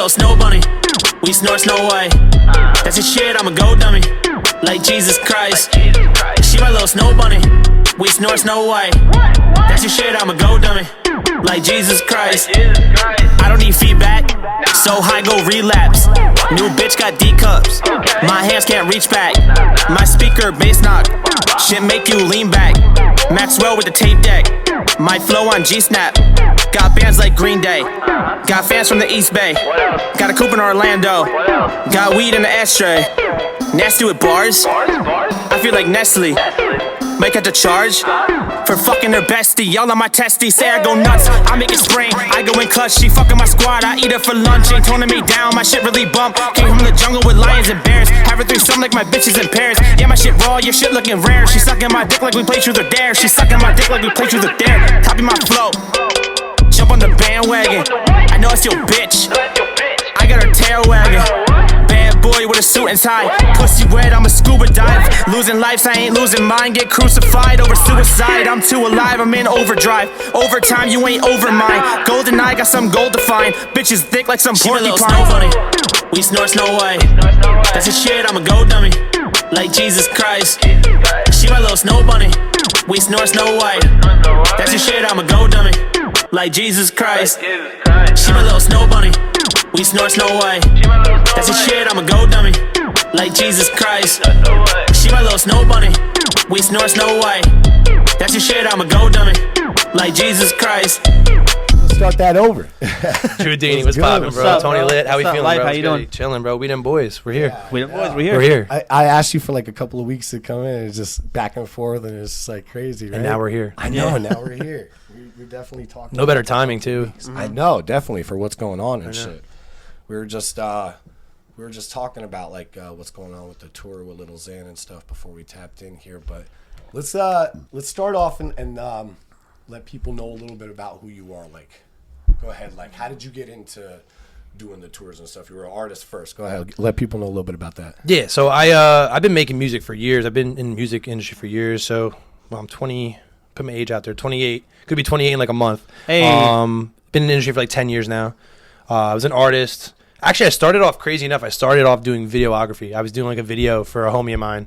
little snow bunny. We snort snow white. That's the shit, I'm a go dummy. Like Jesus Christ. She my little snow bunny. We snort snow white. That's your shit, I'm a go dummy. Like Jesus Christ. I don't need feedback, so high go relapse. New bitch got D cups. My hands can't reach back. My speaker bass knock. Shit make you lean back. Maxwell with the tape deck. My flow on G-Snap. Got bands like Green Day. Got fans from the East Bay. Got a coupe in Orlando. Got weed in the ashtray. Nasty with bars. I feel like Nestle. Might catch a charge for fucking her bestie. Y'all on my testy, say I go nuts. I make it spring, I go in clutch. She fucking my squad, I eat her for lunch. Ain't toning me down, my shit really bump. Came from the jungle with lions and bears. Have her threesome like my bitches in pairs. Yeah, my shit raw, your shit looking rare. She sucking my dick like we play truth or dare. She sucking my dick like we play truth or dare. Copy my flow, jump on the bandwagon. I know it's your bitch, I got her tail wagging. Bad boy with a suit and tie. Pussy wet, I'm a scuba dive. Losing lives, I ain't losing mine. Get crucified over suicide. I'm too alive, I'm in overdrive. Overtime, you ain't over mine. Golden eye, got some gold to find. Bitches thick like some porcupine. Snow bunny. We snort snow white. That's the shit, I'm a go dummy. Like Jesus Christ. She my little snow bunny. We snort snow white. That's the shit, I'm a go dummy. Like Jesus Christ. She my little snow bunny. We snort snow white. That's the shit, I'm a go dummy. Like Jesus Christ. She my little snow bunny. We snort snow white. That's the shit, I'm a go dummy. Like Jesus Christ. Start that over. True Dini, what's poppin', bro? Up, Tony bro? Lit, how we feeling, Life? bro? How you doing? Chilling, bro. We Dem Boyz. We're here. Yeah. We Dem Boyz, we're here. We're here. I asked you for like a couple of weeks to come in. It's just back and forth, and it's just like crazy, right? And now we're here. I know, and now we're here. We're definitely talking. No better timing, too. I know, definitely, for what's going on and shit. We were just talking about like what's going on with the tour with Little Xan and stuff before we tapped in here. But let's start off and let people know a little bit about who you are. Like, go ahead. Like, how did you get into doing the tours and stuff? You were an artist first. Go ahead. Let people know a little bit about that. Yeah, so I've been making music for years. I've been in the music industry for years. So, well, I'm 20. Put my age out there. 28. Could be 28 in like a month. Hey. Been in the industry for like 10 years now. I was an artist. Actually, I started off crazy enough. I started off doing videography. I was doing like a video for a homie of mine.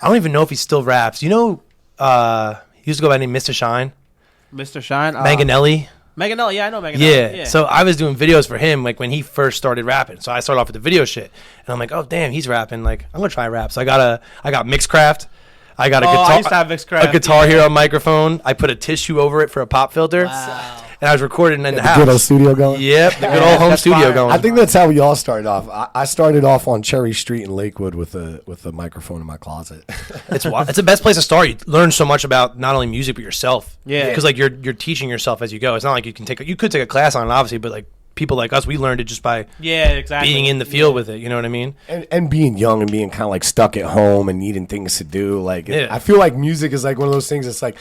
I don't even know if he still raps. You know, he used to go by the name Mr. Shine. Mr. Shine? Manganelli. Manganelli, yeah, I know Manganelli. Yeah. So I was doing videos for him like when he first started rapping. So I started off with the video shit. And I'm like, oh, damn, he's rapping. Like, I'm going to try rap. So I got Mixcraft. I got a guitar. I used to have Mixcraft. A Guitar Hero microphone. I put a tissue over it for a pop filter. Wow. And I was recording in the house. Good old studio going. Yep, the good old home studio going. I think that's how we all started off. I started off on Cherry Street in Lakewood with a microphone in my closet. It's the best place to start. You learn so much about not only music but yourself. Yeah. Because like you're teaching yourself as you go. It's not like you could take a class on it, obviously, but like people like us, we learned it just by being in the field with it. You know what I mean? And being young and being kind of like stuck at home and needing things to do. Like Yeah. I feel like music is like one of those things. It's like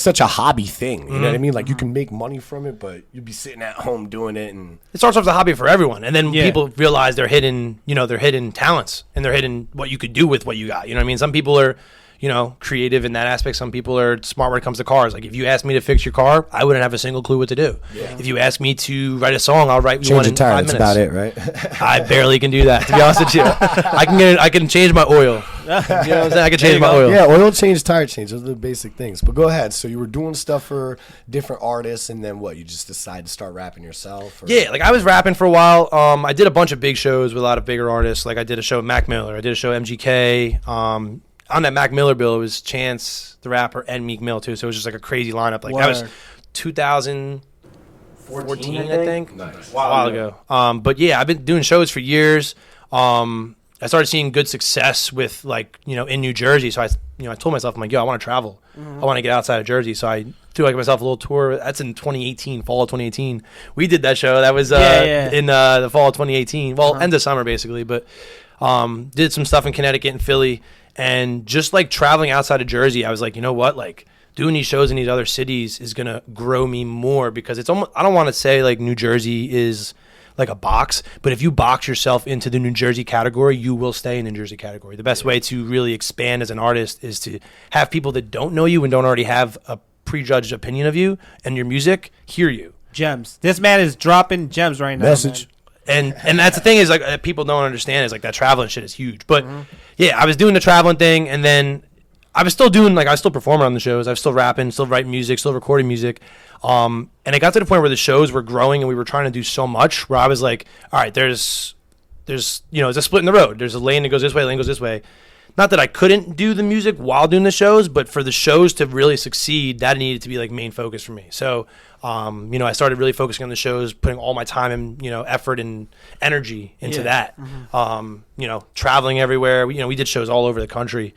such a hobby thing. You know what I mean? Like you can make money from it, but you'd be sitting at home doing it. And It starts off as a hobby for everyone, and then people realize their hidden talents and their hidden what you could do with what you got. You know what I mean? Some people are, creative in that aspect. Some people are smart when it comes to cars. Like if you asked me to fix your car, I wouldn't have a single clue what to do. Yeah. If you ask me to write a song, I'll write you one in 5 minutes. That's about it, right? I barely can do that, to be honest with you. I can change my oil. You know what I'm saying? I can change my oil. Yeah, oil change, tire change. Those are the basic things. But go ahead. So you were doing stuff for different artists, and then what? You just decided to start rapping yourself? Or? Yeah, like I was rapping for a while. I did a bunch of big shows with a lot of bigger artists. Like I did a show with Mac Miller. I did a show with MGK. On that Mac Miller bill, it was Chance the Rapper and Meek Mill too. So it was just like a crazy lineup. Like that was 2014, I think. Nice. A while ago. But yeah, I've been doing shows for years. I started seeing good success with like, in New Jersey. So I told myself, I'm like, yo, I want to travel. I want to get outside of Jersey. So I threw like myself a little tour. That's in 2018, fall of 2018. We did that show. That was in the fall of 2018. Well, end of summer basically. But did some stuff in Connecticut and Philly. And just like traveling outside of Jersey, I was like, you know what? Like doing these shows in these other cities is going to grow me more because it's almost, I don't want to say like New Jersey is like a box, but if you box yourself into the New Jersey category, you will stay in the New Jersey category. The best way to really expand as an artist is to have people that don't know you and don't already have a prejudged opinion of you and your music hear you. Gems. This man is dropping gems right now. Message. Man. And that's the thing is like people don't understand is like that traveling shit is huge. But yeah, I was doing the traveling thing, and then I was still doing like I was still performing on the shows. I was still rapping, still writing music, still recording music. And it got to the point where the shows were growing and we were trying to do so much where I was like, all right, there's it's a split in the road. There's a lane that goes this way, a lane goes this way. Not that I couldn't do the music while doing the shows, but for the shows to really succeed, that needed to be like main focus for me. So, I started really focusing on the shows, putting all my time and, effort and energy into that. Traveling everywhere. We did shows all over the country.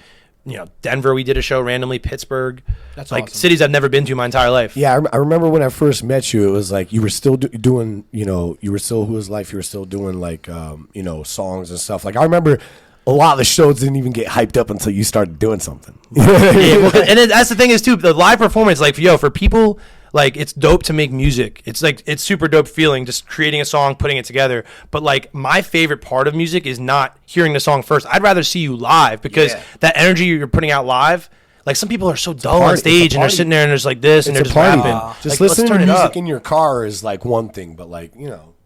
Denver, we did a show randomly, Pittsburgh. That's like awesome. Cities I've never been to my entire life. Yeah, I remember when I first met you, it was like you were still doing, you were still Who Is Life, you were still doing like, songs and stuff. Like I remember a lot of the shows didn't even get hyped up until you started doing something. And that's the thing is too, the live performance, like for people, like it's dope to make music. It's like it's super dope feeling just creating a song, putting it together. But like my favorite part of music is not hearing the song first. I'd rather see you live because that energy you're putting out live. Like some people are so dull on stage and they're sitting there and there's like this and they're just rapping. Just listening to music in your car is like one thing, but like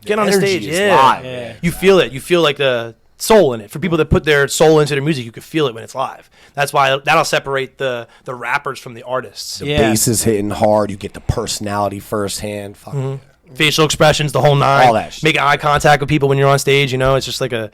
get on the stage, live. You feel it. You feel like the soul in it. For people that put their soul into their music, you can feel it when it's live. That's why that'll separate the rappers from the artists. The bass is hitting hard. You get the personality firsthand. Facial expressions, the whole nine. All that shit. Making eye contact with people when you're on stage. It's just like it's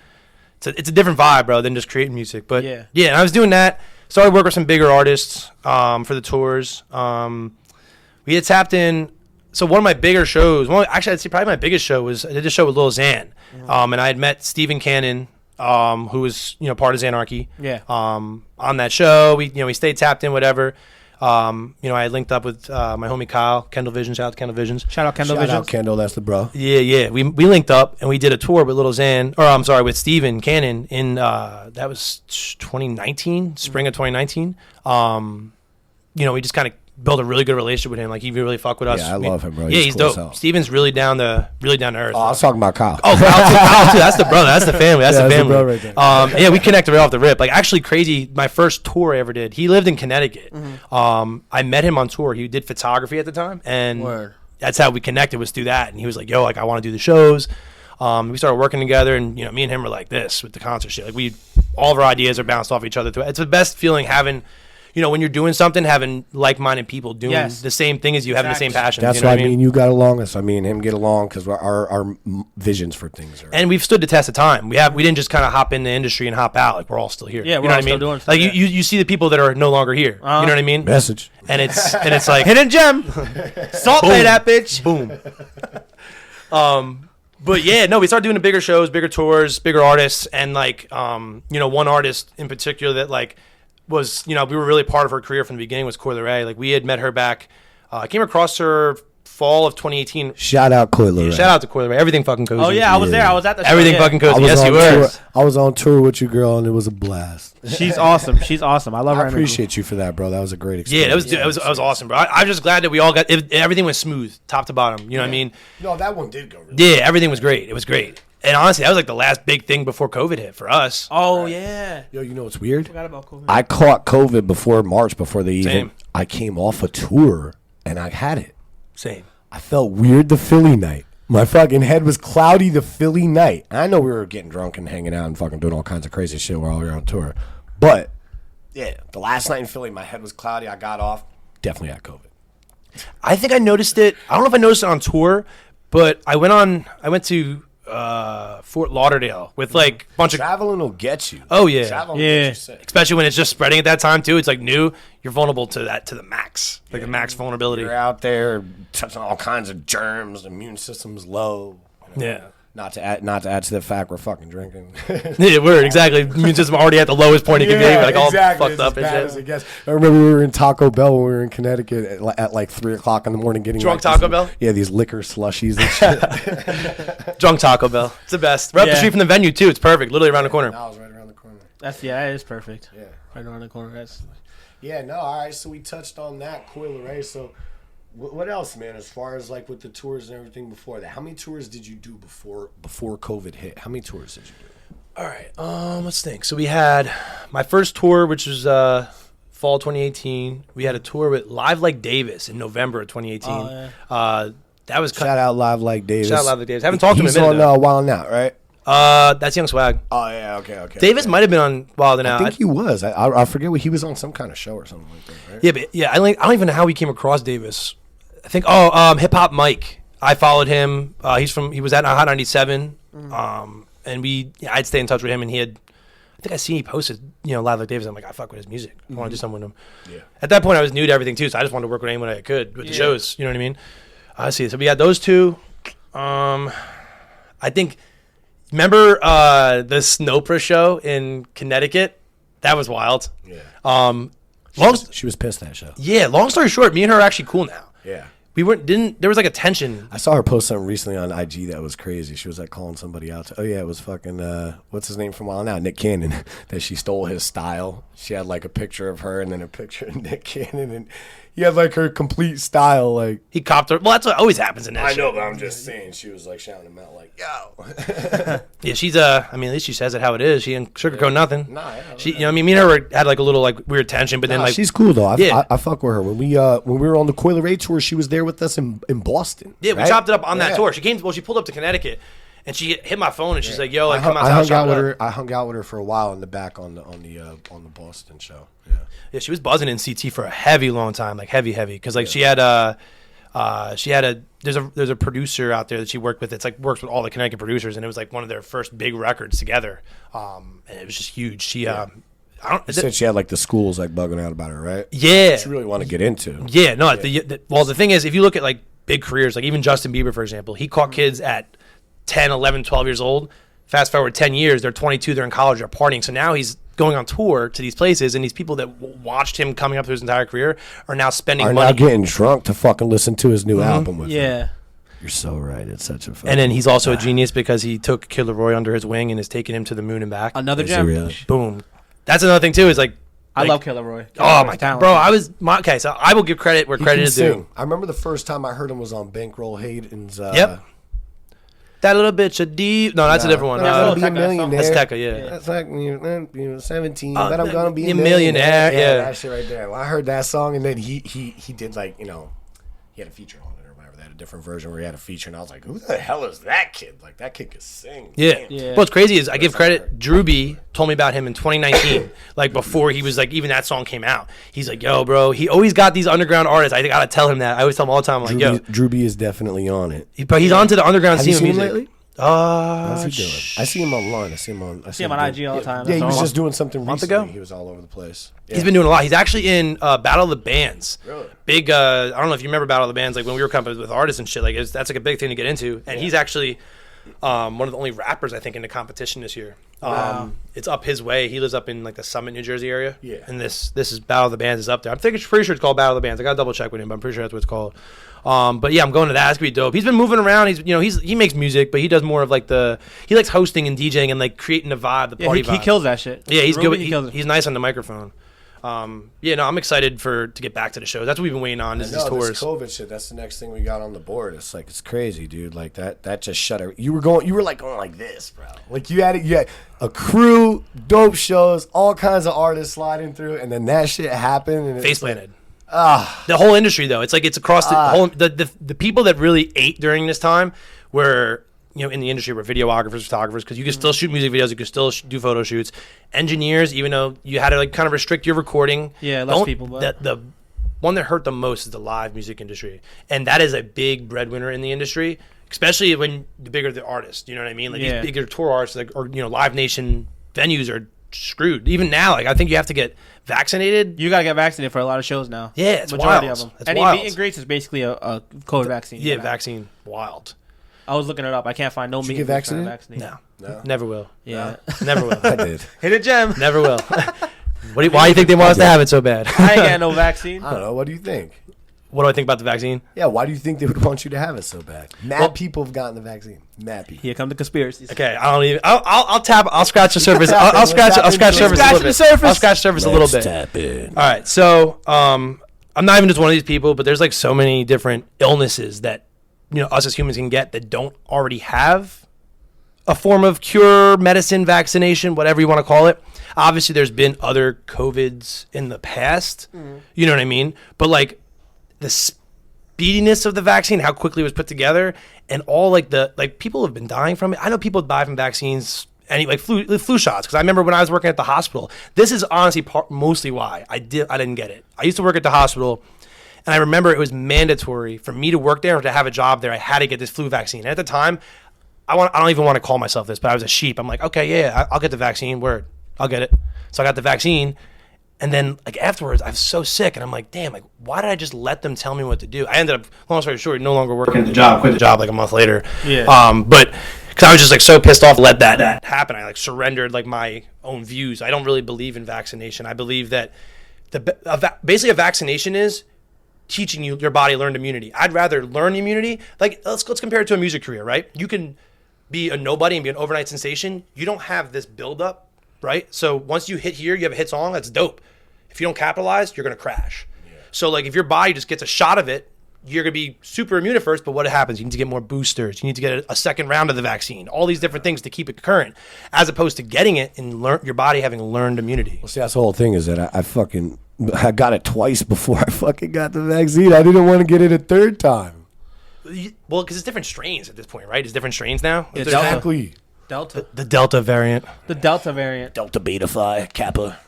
a different vibe, bro, than just creating music. But yeah, and I was doing that. Started working with some bigger artists for the tours. We had tapped in. So one of my bigger shows, actually I'd say probably my biggest show was I did a show with Lil Xan. And I had met Steven Cannon, who was part of Xanarchy. On that show, we stayed tapped in, whatever. I had linked up with my homie Kyle, Kendall Visions. Shout out to Kendall Visions. Shout out Kendall Visions. Shout out Kendall, that's the bro. Yeah. We linked up and we did a tour with Lil Xan, with Steven Cannon in that was 2019, spring of 2019. We just kind of built a really good relationship with him. Like he really fuck with us. Yeah, I love him, bro. He's cool dope. Steven's really down to earth. Oh, I was talking about Kyle. Oh, Kyle too. That's the brother. That's the family. That's the family. That's the bro right there. We connected right off the rip. Like actually crazy. My first tour I ever did. He lived in Connecticut. I met him on tour. He did photography at the time, and that's how we connected. Was through that. And he was like, "Yo, like I want to do the shows." We started working together, and me and him were like this with the concert shit. Like all of our ideas are bounced off each other. It's the best feeling having. When you're doing something, having like-minded people doing the same thing as you, having the same passion. That's why me and you got along. That's why me and him get along because our visions for things are. And we've stood the test of time. We didn't just kind of hop in the industry and hop out. Like we're all still here. Yeah, we're all still doing stuff. Like you see the people that are no longer here. You know what I mean? Message. And it's like hidden gem. Salt Bay that bitch. Boom. But yeah, no, we started doing the bigger shows, bigger tours, bigger artists, and like one artist in particular that like. Was we were really part of her career from the beginning was Coi Leray. Like we had met her back. I came across her fall of 2018. Shout out Coi Leray. Shout out to Coi Leray. Everything fucking cozy. Oh yeah, I was there. I was at the show. Everything fucking cozy. Yes, you were. I was on tour with you, girl, and it was a blast. She's awesome. She's awesome. I love her. I appreciate you for that, bro. That was a great experience. Yeah, it was awesome, bro. I'm just glad that we all got everything was smooth, top to bottom. You know what I mean? No, that one did go really. Yeah, everything was great. It was great. And honestly, that was like the last big thing before COVID hit for us. Oh, yeah. Yo, you know what's weird? Forgot about COVID. I caught COVID before March, before they even. Same. I came off a tour and I had it. Same. I felt weird the Philly night. My fucking head was cloudy the Philly night. I know we were getting drunk and hanging out and fucking doing all kinds of crazy shit while we were on tour. But, yeah, the last night in Philly, my head was cloudy. I got off. Definitely had COVID. I think I noticed it. I don't know if I noticed it on tour, but I went to Fort Lauderdale with like a bunch of traveling will get you. Oh yeah, especially when it's just spreading at that time too. It's like new. You're vulnerable to that to the max, like the max vulnerability. You're out there touching all kinds of germs. Immune system's low. Yeah. Not to add to the fact we're fucking drinking. Yeah, we're exactly. Immune system already at the lowest point it can be. Like all fucked up and shit. I remember we were in Taco Bell when we were in Connecticut at like 3 o'clock in the morning getting drunk. Like Taco Bell. Yeah, these liquor slushies and shit. Drunk Taco Bell. It's the best. We're up the street from the venue too. It's perfect. Literally around the corner. I was right around the corner. That is perfect. Yeah, right around the corner. All right. So we touched on that Coi Leray. So. What else, man, as far as like with the tours and everything before that? How many tours did you do before COVID hit? How many tours did you do? All right, let's think. So we had my first tour, which was fall 2018. We had a tour with Live Like Davis in November of 2018. That was Shout out Live Like Davis. Shout out Live Like Davis. Haven't talked to him in a minute. He's on Wild 'N Out, right? That's Young Swag. Oh yeah, okay. Davis might have been on Wild 'N Out. I think he was. I forget what he was on, some kind of show or something like that, right? Yeah, I don't even know how we came across Davis. I think Hip Hop Mike. I followed him. He was at Hot 97. And I'd stay in touch with him, and I think I seen he posted, Live Like Davis. I'm like, I fuck with his music. I want to do something with him. Yeah. At that point, I was new to everything too, so I just wanted to work with anyone I could with the shows. You know what I mean? I see. So we had those two. I think. Remember the Snopra show in Connecticut? That was wild. Yeah. She was pissed that show. Yeah. Long story short, me and her are actually cool now. Yeah. There was like a tension. I saw her post something recently on IG that was crazy. She was like calling somebody out. It was fucking, what's his name from Wild 'N Out? Nick Cannon. That she stole his style. She had like a picture of her and then a picture of Nick Cannon. And he had like her complete style. Like he copped her. Well, that's what always happens in that I shit. know, but I'm just saying. She was like shouting him out like, yo. Yeah, she's, at least she says it how it is. She didn't sugarcoat nothing. Nah, yeah. Me and her had like a little like weird tension, but then like. She's cool though. I fuck with her. When we were on the Coil Ray tour, she was there with us in Boston. Yeah, right? we chopped it up on that tour. She pulled up to Connecticut, and she hit my phone, and she's like, "Yo, come out." I hung out with her for a while in the back on the Boston show. Yeah. Yeah, she was buzzing in CT for a heavy long time, like heavy, because like she had there's a producer out there that she worked with. It's like works with all the Connecticut producers, and it was like one of their first big records together. And it was just huge. She You said she had like the schools like bugging out about her, right? Yeah. She really want to get into. Yeah, no. The thing is, if you look at like big careers, like even Justin Bieber, for example, he caught kids at 10, 11, 12 years old. Fast forward 10 years, they're 22, they're in college, they're partying. So now he's going on tour to these places, and these people that watched him coming up through his entire career are now spending money. Now getting drunk to fucking listen to his new album with him. You're so right. It's such a fun. And then he's also a genius because he took Kid Laroi under his wing and has taken him to the moon and back. Another gem. Really? Boom. That's another thing too. Is like I love Kid Laroi. Oh my god, bro! Okay. So I will give credit where credit is due. I remember the first time I heard him was on Bankroll Hayden's. Yep. That little bitch a deep. No, that's a different one. I'm gonna be a millionaire. That's Tekka, yeah. That's like 17, but I'm gonna be a millionaire. Yeah, that shit right there. Well, I heard that song, and then he did like he had a feeture on it or whatever. They had a different version where he had a feature, and I was like, who the hell is that kid? Like that kid could sing. Yeah. What's crazy is I give credit. Drew B told me about him in 2019, like before he was like even that song came out. He's like, yo, bro, he always got these underground artists. I gotta tell him that. I always tell him all the time, I'm like, yo, Drew B is definitely on it. But he's onto the underground scene. Have you seen him lately? How's he doing? I see him online. I see him on IG all the time. Yeah, he was just doing something month recently. ago. He was all over the place. Yeah. He's been doing a lot. He's actually in Battle of the Bands. Really? Big. I don't know if you remember Battle of the Bands, like when we were companies with artists and shit. Like that's like a big thing to get into. And he's actually one of the only rappers I think in the competition this year. Wow. It's up his way. He lives up in like the Summit, New Jersey area. Yeah. And this is Battle of the Bands is up there. I'm pretty sure it's called Battle of the Bands. I gotta double check with him, but I'm pretty sure that's what it's called. But yeah, I'm going to that. It's gonna be dope. He's been moving around. He makes music, but he does more of like he likes hosting and DJing and like creating the vibe, the party vibe. He kills that shit. Yeah, he's good. He's nice on the microphone. I'm excited to get back to the show. That's what we've been waiting on. Is these tours. This COVID shit. That's the next thing we got on the board. It's like it's crazy, dude. Like that just shut it. You were going like this, bro. Like you had a crew, dope shows, all kinds of artists sliding through, and then that shit happened. And face planted. The whole industry though, it's across the whole the people that really ate during this time were in the industry were videographers, photographers, because you could still shoot music videos, you could still do photo shoots. Engineers, even though you had to like kind of restrict your recording. Yeah, less people. But the one that hurt the most is the live music industry, and that is a big breadwinner in the industry, especially when the bigger the artist. You know what I mean? Like these bigger tour artists, or Live Nation venues are screwed. Even now, like I think you have to get vaccinated. You gotta get vaccinated for a lot of shows now. Yeah, it's majority wild. of them. It's Any wild. meet and greets is basically a COVID vaccine. Yeah, vaccine. Wild. I was looking it up. I can't find no meet and greets vaccinated. No, never will. Yeah, never will. I did. Hit a gem. Never will. Why do you think they want us to have it so bad? I ain't got no vaccine. I don't know. What do you think? What do I think about the vaccine? Yeah, why do you think they would want you to have it so bad? Mad people have gotten the vaccine. Mad people. Here come the conspiracies. Okay, I don't even. I'll scratch the surface. I'll scratch surface a little bit. I'll scratch surface a little bit. Tap in. All right, so I'm not even just one of these people, but there's like so many different illnesses that us as humans can get that don't already have a form of cure, medicine, vaccination, whatever you want to call it. Obviously, there's been other COVIDs in the past. You know what I mean? But like the speediness of the vaccine, how quickly it was put together, and all like people have been dying from it. I know people die from vaccines, like flu shots. Because I remember when I was working at the hospital. This is honestly mostly why I didn't get it. I used to work at the hospital, and I remember it was mandatory for me to work there or to have a job there. I had to get this flu vaccine. And at the time, I don't even want to call myself this, but I was a sheep. I'm like, okay, yeah, I'll get the vaccine. Word, I'll get it. So I got the vaccine. And then, like, afterwards, I was so sick, and I'm like, damn, like, why did I just let them tell me what to do? I ended up, long story short, no longer working at the job, quit the job like a month later. Yeah. But because I was just, like, so pissed off to let that happen. I, like, surrendered, like, my own views. I don't really believe in vaccination. I believe that basically a vaccination is teaching your body learned immunity. I'd rather learn immunity. Like, let's compare it to a music career, right? You can be a nobody and be an overnight sensation. You don't have this buildup, right? So once you hit here, you have a hit song, that's dope. If you don't capitalize, you're going to crash. Yeah. So like if your body just gets a shot of it, you're going to be super immune at first, but what happens? You need to get more boosters. You need to get a second round of the vaccine. All these different things to keep it current, as opposed to getting it and your body having learned immunity. Well, see, that's the whole thing is that I got it twice before I fucking got the vaccine. I didn't want to get it a third time. Well, because it's different strains at this point, right? It's different strains now. Exactly. Delta. The Delta variant. The Delta variant. Delta, Beta, Phi, Kappa.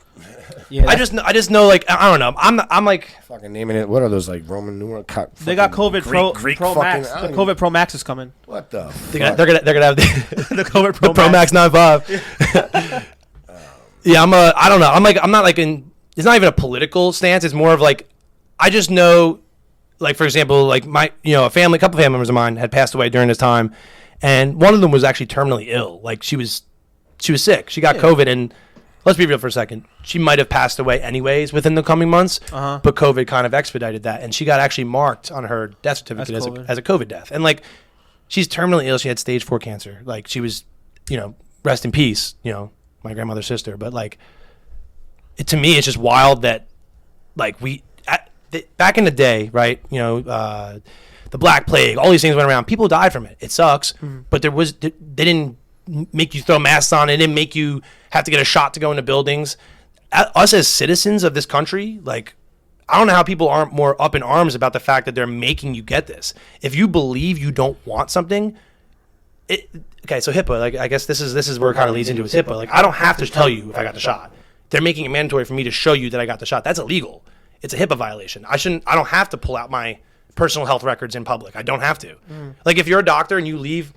Yeah, I just know, like, I don't know. I'm like fucking naming it. What are those, like, Roman numeral? They got COVID Pro Max. The COVID Pro Max is coming. What the? They're gonna have the COVID Pro Max 9.5. Yeah, I don't know. I'm not like in. It's not even a political stance. It's more of like, I just know, like, for example, like a couple family members of mine had passed away during this time, and one of them was actually terminally ill. Like she was sick. She got COVID, and let's be real for a second. She might have passed away anyways within the coming months, but COVID kind of expedited that. And she got actually marked on her death certificate as a COVID death. And, like, she's terminally ill. She had stage 4 cancer. Like, she was, rest in peace, my grandmother's sister. But, like, to me, it's just wild that, like, back in the day, right, the Black Plague, all these things went around. People died from it. It sucks. But they didn't make you throw masks on. It didn't make you have to get a shot to go into buildings. Us as citizens of this country, like, I don't know how people aren't more up in arms about the fact that they're making you get this. If you believe you don't want something, okay, so HIPAA, like, I guess this is where it kind of leads into is HIPAA. Like, I don't have to tell you if I got the shot. They're making it mandatory for me to show you that I got the shot. That's illegal. It's a HIPAA violation. I don't have to pull out my personal health records in public. I don't have to. Like, if you're a doctor and you leave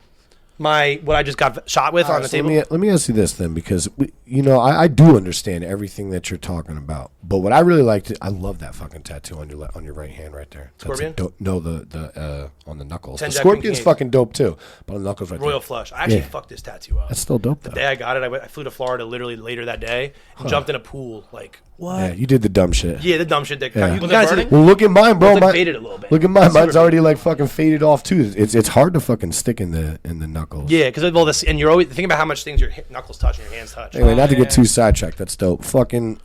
what I just got shot with on the table. Let me ask you this then, because I do understand everything that you're talking about, but what I really liked, I love that fucking tattoo on your right hand right there. Scorpion? No, the on the knuckles. The Jack Scorpion's fucking dope too, but on the knuckles right there. Royal Flush. I actually fucked this tattoo up. That's still dope though. The day I got it, I flew to Florida literally later that day and jumped in a pool. Like, what? Yeah, you did the dumb shit. Yeah, the dumb shit. You can see well, look at mine, bro. Mine faded a little bit. Look at mine. Mine's already like fucking faded off too. It's hard to fucking stick in the knuckles. Yeah, because all this, and you're always thinking about how much things your knuckles touch and your hands touch. Anyway, not to get too sidetracked. That's dope. Fucking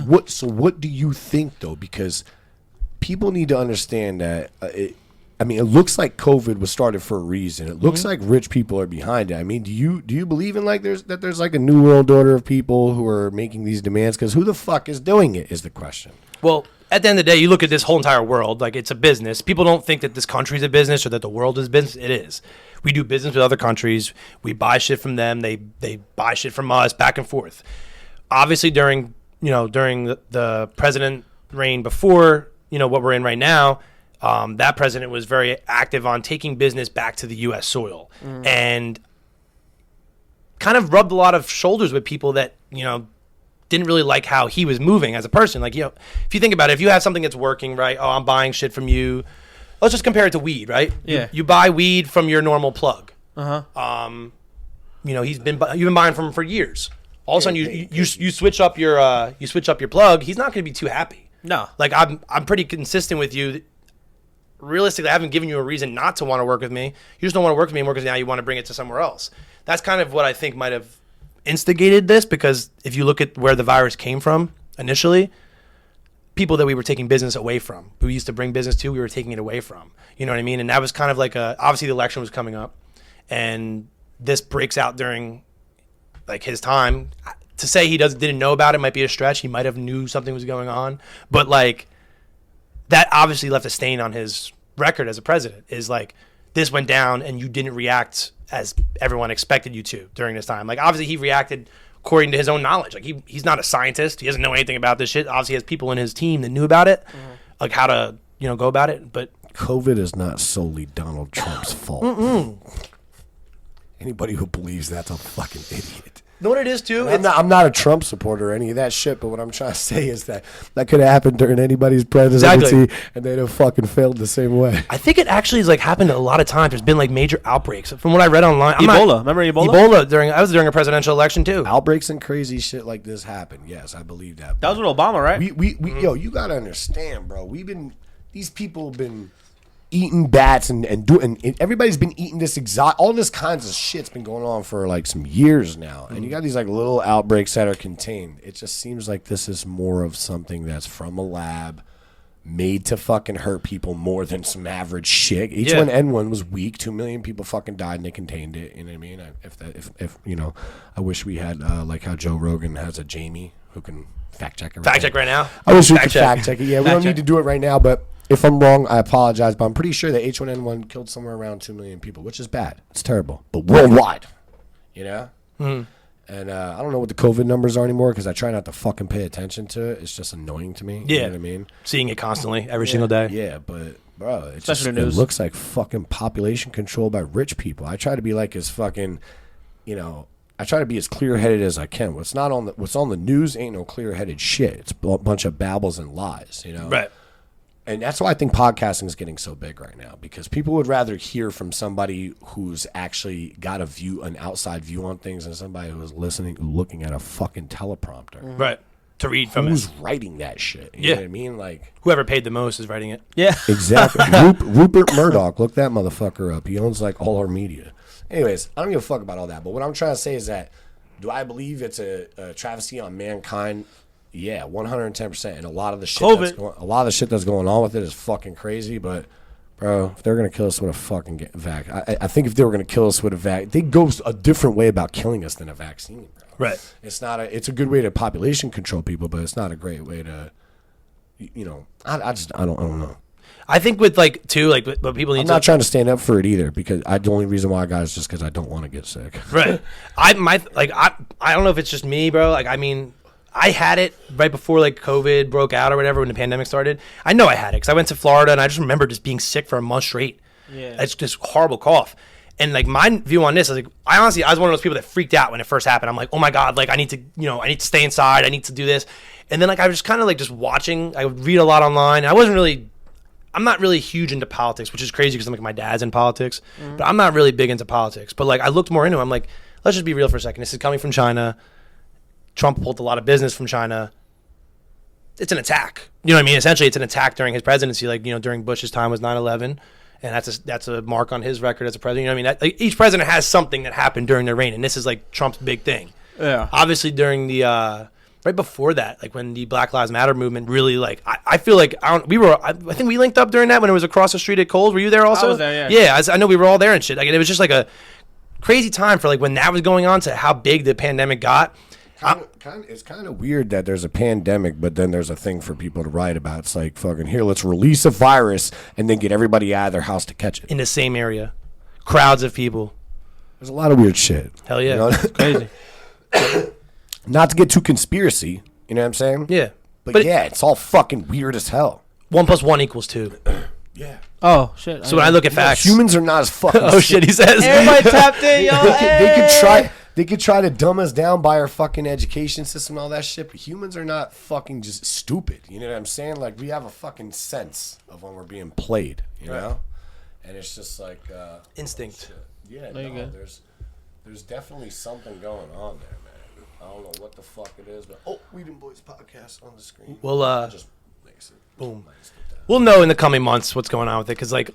what? So what do you think though? Because people need to understand that. It looks like COVID was started for a reason. It looks like rich people are behind it. I mean, do you believe in like there's like a new world order of people who are making these demands? Because who the fuck is doing it is the question. Well, at the end of the day, you look at this whole entire world like it's a business. People don't think that this country's a business or that the world is business. It is. We do business with other countries. We buy shit from them. They buy shit from us, back and forth. Obviously, during the president reign before what we're in right now. That president was very active on taking business back to the U.S. soil and kind of rubbed a lot of shoulders with people that, didn't really like how he was moving as a person. Like, if you think about it, if you have something that's working, right? Oh, I'm buying shit from you. Let's just compare it to weed, right? Yeah. You buy weed from your normal plug. You've been buying from him for years. All of a sudden, you switch up your plug. He's not going to be too happy. No. Like, I'm pretty consistent with you. Realistically, I haven't given you a reason not to want to work with me. You just don't want to work with me anymore because now you want to bring it to somewhere else. That's kind of what I think might have instigated this, because if you look at where the virus came from initially, people that we were taking business away from, who we used to bring business to, we were taking it away from. You know what I mean? And that was kind of like obviously the election was coming up, and this breaks out during like his time. To say he didn't know about it might be a stretch. He might have knew something was going on, but like, that obviously left a stain on his record as a president is like this went down and you didn't react as everyone expected you to during this time. Like obviously he reacted according to his own knowledge. Like he's not a scientist. He doesn't know anything about this shit. Obviously he has people in his team that knew about it, like how to, go about it. But COVID is not solely Donald Trump's fault. Anybody who believes that's a fucking idiot. know what it is too? I'm not a Trump supporter or any of that shit, but what I'm trying to say is that could have happened during anybody's presidency, and they'd have fucking failed the same way. I think it actually has like happened a lot of times. There's been like major outbreaks. From what I read online, Remember Ebola? Ebola during a presidential election too. Outbreaks and crazy shit like this happen. Yes, I believe that. That was with Obama, right? Yo, you gotta understand, bro. These people have been eating bats and everybody's been eating this all this kinds of shit's been going on for like some years now, and you got these like little outbreaks that are contained. It just seems like this is more of something that's from a lab made to fucking hurt people more than some average shit. H1N1 was weak. 2 million people fucking died and they contained it. You know what I mean? If I wish we had like how Joe Rogan has a Jamie who can fact check everything. Fact check right now. I wish we could fact check it. Yeah, we don't need to do it right now, but if I'm wrong, I apologize, but I'm pretty sure that H1N1 killed somewhere around 2 million people, which is bad. It's terrible. But worldwide, And I don't know what the COVID numbers are anymore because I try not to fucking pay attention to it. It's just annoying to me. You know what I mean? Seeing it constantly, every single day. Yeah, but, bro, it looks like fucking population control by rich people. I try to be like as fucking, I try to be as clear-headed as I can. What's on the news ain't no clear-headed shit. It's a bunch of babbles and lies, Right. And that's why I think podcasting is getting so big right now, because people would rather hear from somebody who's actually got an outside view on things, than somebody who's looking at a fucking teleprompter. Right. To read from Who's writing that shit? You know what I mean? Like, whoever paid the most is writing it. Yeah. Exactly. Rupert Murdoch, look that motherfucker up. He owns like all our media. Anyways, I don't give a fuck about all that. But what I'm trying to say is that, do I believe it's a travesty on mankind? Yeah, 110%. And a lot of the shit that's going on with it is fucking crazy. But, bro, if they're gonna kill us with a fucking vac, I think if they were gonna kill us with a vac, they go a different way about killing us than a vaccine, bro. Right. It's a good way to population control people, but it's not a great way to, I don't know. I think with like too, like what people need. I'm not trying to stand up for it either, because the only reason why I got it is just because I don't want to get sick. Right. I don't know if it's just me, bro. Like, I mean, I had it right before like COVID broke out or whatever, when the pandemic started. I know I had it because I went to Florida and I just remember just being sick for a month straight. Yeah. It's just horrible cough. And like my view on this is like, I was one of those people that freaked out when it first happened. I'm like, oh my God, like I need to stay inside. I need to do this. And then like I was just kind of like just watching. I would read a lot online. I'm not really huge into politics, which is crazy because like my dad's in politics, but I'm not really big into politics. But like I looked more into it. I'm like, let's just be real for a second. This is coming from China. Trump pulled a lot of business from China. It's an attack. You know what I mean? Essentially, it's an attack during his presidency. Like, during Bush's time was 9/11, and that's a mark on his record as a president. You know what I mean? Each president has something that happened during their reign, and this is like Trump's big thing. Yeah. Obviously, during the right before that, like when the Black Lives Matter movement really like, I feel like I think we linked up during that when it was across the street at Kohl's. Were you there also? I was there, yeah. Yeah, I know we were all there and shit. Like, it was just like a crazy time for like when that was going on to how big the pandemic got. It's kind of weird that there's a pandemic, but then there's a thing for people to write about. It's like, fucking, here, let's release a virus and then get everybody out of their house to catch it. In the same area. Crowds of people. There's a lot of weird shit. Hell yeah. Crazy. Not to get too conspiracy, you know what I'm saying? Yeah. But yeah, it's all fucking weird as hell. 1 + 1 = 2. Yeah. Oh, shit. So when I look at facts. Humans are not as fucking oh, shit, he says. Everybody tapped in, yo. They could try to dumb us down by our fucking education system and all that shit, but humans are not fucking just stupid. You know what I'm saying? Like, we have a fucking sense of when we're being played, you know? And it's just like... instinct. Yeah, there's definitely something going on there, man. I don't know what the fuck it is, but... Oh, Dem Boyz podcast on the screen. Well, just makes it... Boom. We'll know in the coming months what's going on with it, because like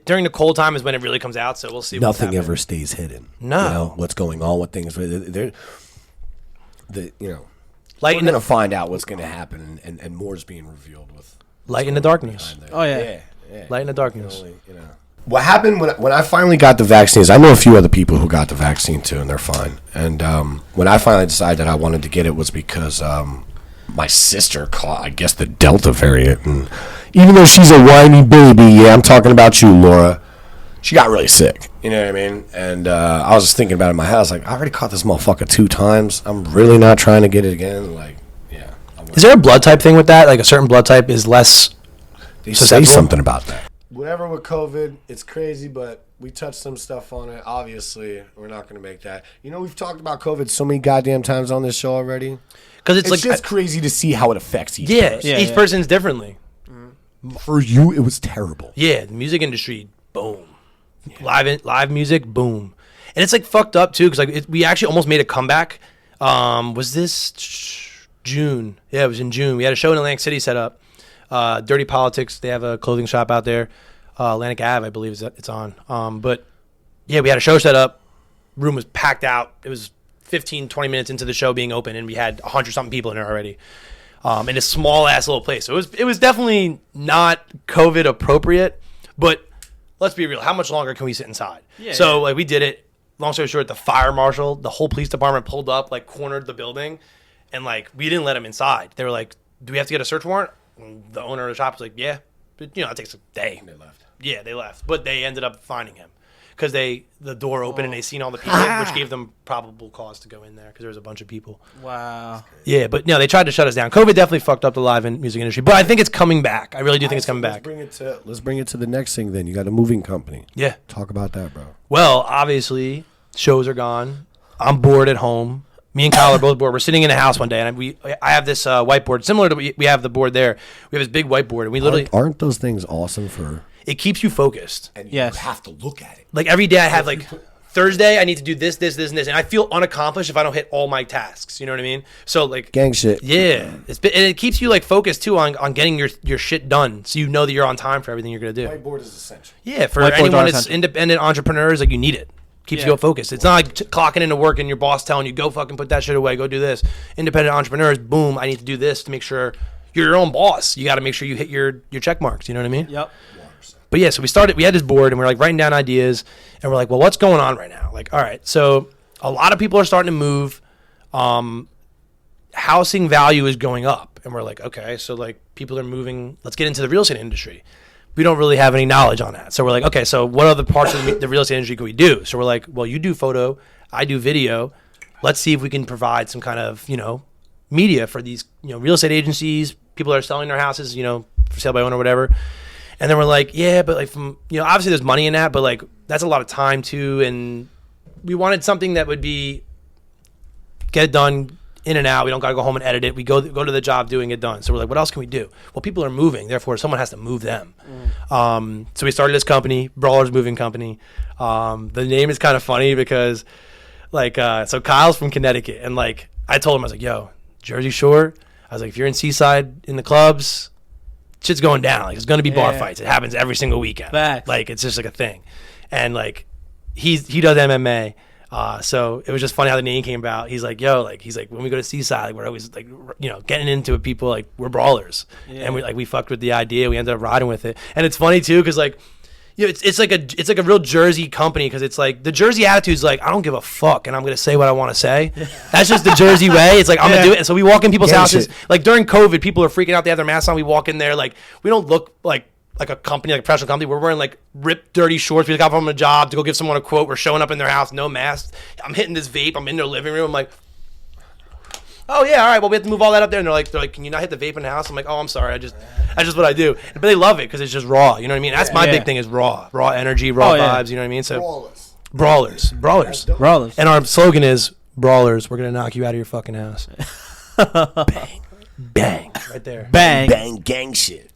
during the cold time is when it really comes out. So we'll see. Nothing ever stays hidden. No, you know, what's going on with things. We're light gonna find out what's gonna happen, and more is being revealed with light in the darkness. Oh yeah. Light in the darkness. What happened when I finally got the vaccines? I know a few other people who got the vaccine too, and they're fine. And when I finally decided that I wanted to get it was because my sister caught, I guess, the Delta variant, and even though she's a whiny baby, yeah, I'm talking about you, Laura. She got really sick. You know what I mean? And I was just thinking about it in my house. Like, I already caught this motherfucker 2 times. I'm really not trying to get it again. Like, yeah. Is there a blood type thing with that? Like, a certain blood type is less They say something about that. Whatever with COVID, it's crazy, but we touched some stuff on it. Obviously, we're not going to make that. You know, we've talked about COVID so many goddamn times on this show already. Because it's like just crazy to see how it affects each person. Each person's differently. For you, it was terrible. Yeah, the music industry, boom. Yeah. Live music, boom. And it's like fucked up too, because like we actually almost made a comeback. Was this June? Yeah, it was in June. We had a show in Atlantic City set up. Dirty Politics, they have a clothing shop out there. Atlantic Ave, I believe it's on. But yeah, we had a show set up. Room was packed out. It was 15, 20 minutes into the show being open, and we had 100-something people in there already. In a small-ass little place. So it was definitely not COVID appropriate, but let's be real. How much longer can we sit inside? Like, we did it. Long story short, the fire marshal, the whole police department pulled up, like, cornered the building, and, like, we didn't let them inside. They were like, do we have to get a search warrant? And the owner of the shop was like, yeah. But, you know, it takes a day. And they left. Yeah, they left. But they ended up finding him. Because the door opened and they seen all the people, which gave them probable cause to go in there because there was a bunch of people. Wow. Yeah, but no, they tried to shut us down. COVID definitely fucked up the live music industry, but I think it's coming back. I really do think it's coming back. Let's bring it to the next thing then. You got a moving company. Yeah. Talk about that, bro. Well, obviously, shows are gone. I'm bored at home. Me and Kyle are both bored. We're sitting in a house one day, and I have this whiteboard similar to we have the board there. We have this big whiteboard, and we literally aren't those things awesome for? It keeps you focused. And you have to look at it. Like every day I have like Thursday I need to do this, and this. And I feel unaccomplished if I don't hit all my tasks. You know what I mean? So like gang shit. Yeah. And it keeps you like focused too on getting your shit done. So you know that you're on time for everything you're going to do. Whiteboard is essential. Yeah. For anyone that's independent entrepreneurs, like you need it. Keeps you focused. It's not like clocking into work and your boss telling you, go fucking put that shit away, go do this. Independent entrepreneurs, boom, I need to do this to make sure you're your own boss. You got to make sure you hit your check marks. You know what I mean? Yep. But yeah, so we had this board and we were like writing down ideas and we're like, well, what's going on right now? Like, all right, so a lot of people are starting to move. Housing value is going up. And we're like, okay, so like people are moving. Let's get into the real estate industry. We don't really have any knowledge on that. So we're like, okay, so what other parts of the real estate industry can we do? So we're like, well, you do photo, I do video. Let's see if we can provide some kind of, media for these, real estate agencies, people that are selling their houses, for sale by owner or whatever. And then we're like, yeah, but like from, obviously there's money in that, but like that's a lot of time too. And we wanted something that would be get it done in and out. We don't got to go home and edit it. We go to the job doing it done. So we're like, what else can we do? Well, people are moving. Therefore, someone has to move them. So we started this company, Brawlers Moving Company. The name is kind of funny because like, so Kyle's from Connecticut. And like, I told him, I was like, yo, Jersey Shore. I was like, if you're in Seaside in the clubs, shit's going down. Like, there's going to be bar fights. It happens every single weekend. Facts. Like, it's just like a thing. And like, he does MMA. So it was just funny how the name came about. He's like, yo, like, he's like, when we go to Seaside, like, we're always like, getting into it. People like, we're brawlers. Yeah. And we fucked with the idea. We ended up riding with it. And it's funny too, because like, it's like a real Jersey company, because it's like the Jersey attitude is like, I don't give a fuck and I'm gonna say what I want to say. That's just the Jersey way. It's like, I'm gonna do it. And so we walk in people's houses. Like during COVID, people are freaking out. They have their masks on. We walk in there, like, we don't look like a company, like a professional company. We're wearing like ripped, dirty shorts. We got from a job to go give someone a quote. We're showing up in their house, no mask. I'm hitting this vape. I'm in their living room. I'm like, oh yeah, all right. Well, we have to move all that up there. And they're like, can you not hit the vape in the house? I'm like, oh, I'm sorry. That's just what I do. But they love it because it's just raw. You know what I mean? That's my big thing is raw energy, raw vibes. You know what I mean? So brawlers. And our slogan is brawlers. We're gonna knock you out of your fucking house. Bang, right there. Bang, gang shit.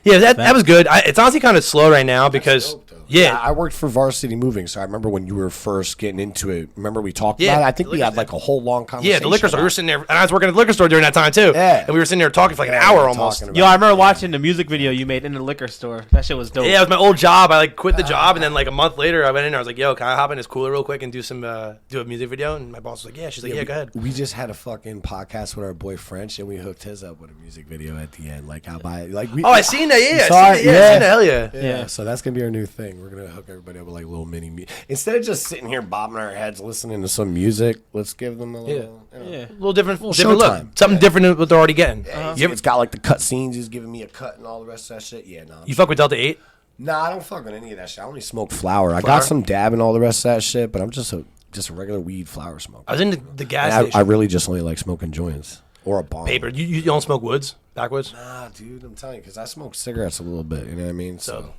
Yeah, that was good. It's honestly kind of slow right now because I worked for Varsity Moving, so I remember when you were first getting into it. Remember we talked about it? I think we had like a whole long conversation. Yeah, the liquor store. We were sitting there, and I was working at the liquor store during that time too. Yeah, and we were sitting there talking for like an hour almost. Yo, I remember watching the music video you made in the liquor store. That shit was dope. Yeah, it was my old job. I like quit the job, and then like a month later, I went in there. I was like, "Yo, can I hop in this cooler real quick and do a music video?" And my boss was like, "Yeah." She's like, "Yeah, go ahead." We just had a fucking podcast with our boy French, and we hooked his up with a music video at the end. Like, I seen that. Yeah, I seen that. Hell yeah. Yeah. So that's gonna be our new thing. We're gonna hook everybody up with like little mini. Instead of just sitting here bobbing our heads listening to some music, let's give them a little, a little different look, something different than what they're already getting. It's got like the cut scenes. He's giving me a cut and all the rest of that shit. Yeah, no. You fuck with Delta 8? Nah, I don't fuck with any of that shit. I only smoke flower. I got some dab and all the rest of that shit, but I'm just a regular weed flower smoker. I was in the gas station. I really just only like smoking joints or a bomb. Paper. You don't smoke woods? Backwoods? Nah, dude, I'm telling you, because I smoke cigarettes a little bit. You know what I mean? So